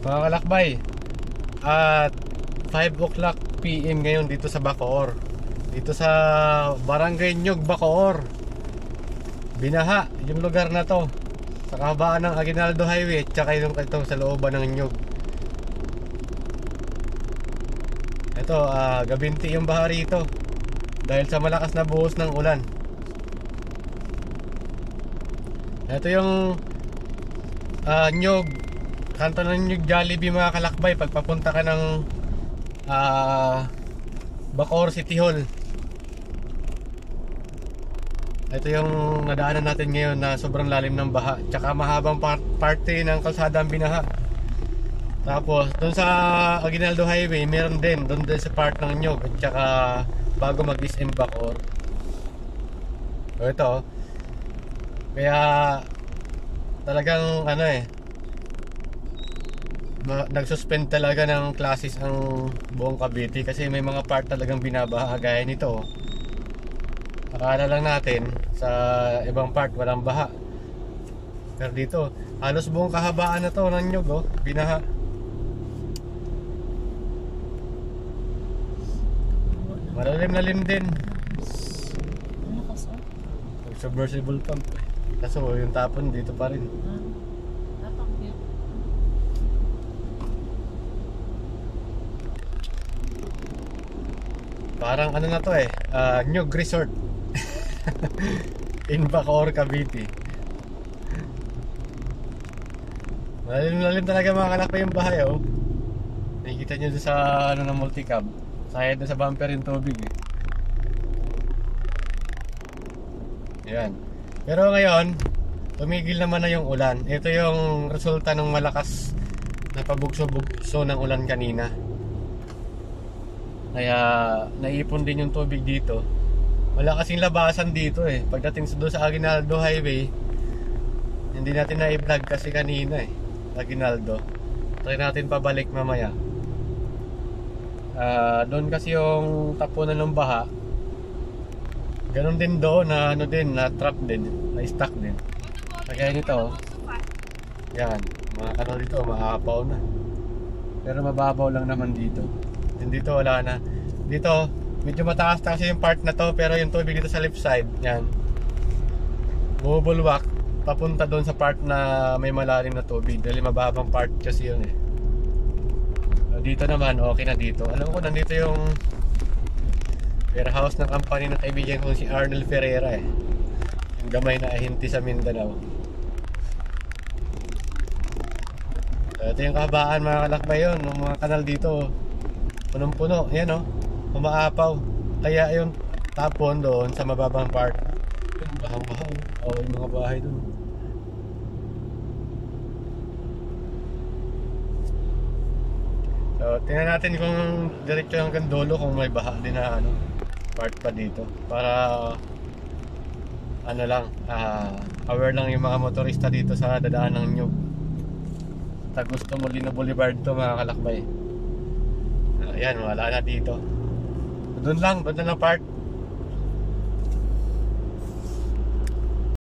Mga kalakbay, at 5 o'clock PM ngayon dito sa Bacoor. Dito sa Barangay Nyog, Bacoor. Binaha yung lugar na to sa kahabaan ng Aguinaldo Highway, tsaka yung ito sa looban ng Nyog. Ito, gabinti yung baha rito dahil sa malakas na buhos ng ulan. Ito yung Nyog, kanto ng Nyog Jollibee mga kalakbay pagpapunta ka ng Bacoor City Hall. Ito yung nadaanan natin ngayon na sobrang lalim ng baha, tsaka mahabang parte ng kalsada ang binaha. Tapos doon sa Aguinaldo Highway meron din doon sa part ng Nyog at tsaka bago mag-SM Bacoor. So ito, kaya talagang nagsuspend talaga ng classes ang buong Cavite kasi may mga part talagang binabaha gaya nito. Akala lang natin sa ibang part walang baha, pero dito halos buong kahabaan na to ng Nyog binaha. Malalim din. Submersible pump. Kaso yung tapon dito pa rin. Parang na to Nyog Resort. In Bacoor, Cavite. Malalim talaga mga kalakbay yung bahay Nakikita nyo sa ng multicab. Sayad na sa bumper yung tubig Ayan. Pero ngayon tumigil naman na yung ulan. Ito yung resulta ng malakas na pabugso-bugso ng ulan kanina. Kaya naipon din yung tubig dito. Wala kasing labasan dito pagdating doon sa Aguinaldo Highway. Hindi natin na-i-vlog kasi kanina Aguinaldo. Try natin pabalik mamaya. Doon kasi yung tapunan ng baha. Ganon din doon na na trap din, na stuck din. Kaya nito yan, mga kanal dito maapaw na. Pero mababaw lang naman dito. Dito wala na. Dito medyo mataas kasi yung part na to, pero yung tubig dito sa left side, yan, bubulwak papunta doon sa part na may malalim na tubig dahil mababang part kasi yun Dito naman okay na dito. Alam ko nandito yung warehouse ng company ng kaibigan ko si Arnold Ferreira yung gamay na ahinti sa Mindanao. So, ito yung kahabaan mga kalakbay yun ng mga kanal dito. Punong-puno, yan umaapaw. Kaya yung tapon doon sa mababang part, yung bahang-bahaw. Yung mga bahay doon. So, tingnan natin kung diretso hanggang dulo kung may baha din na part pa dito. Para aware lang yung mga motorista dito sa dadaan ng Nyog. Tagusto Molino Boulevard to mga kalakbay. Ayan, wala na dito. Doon lang part.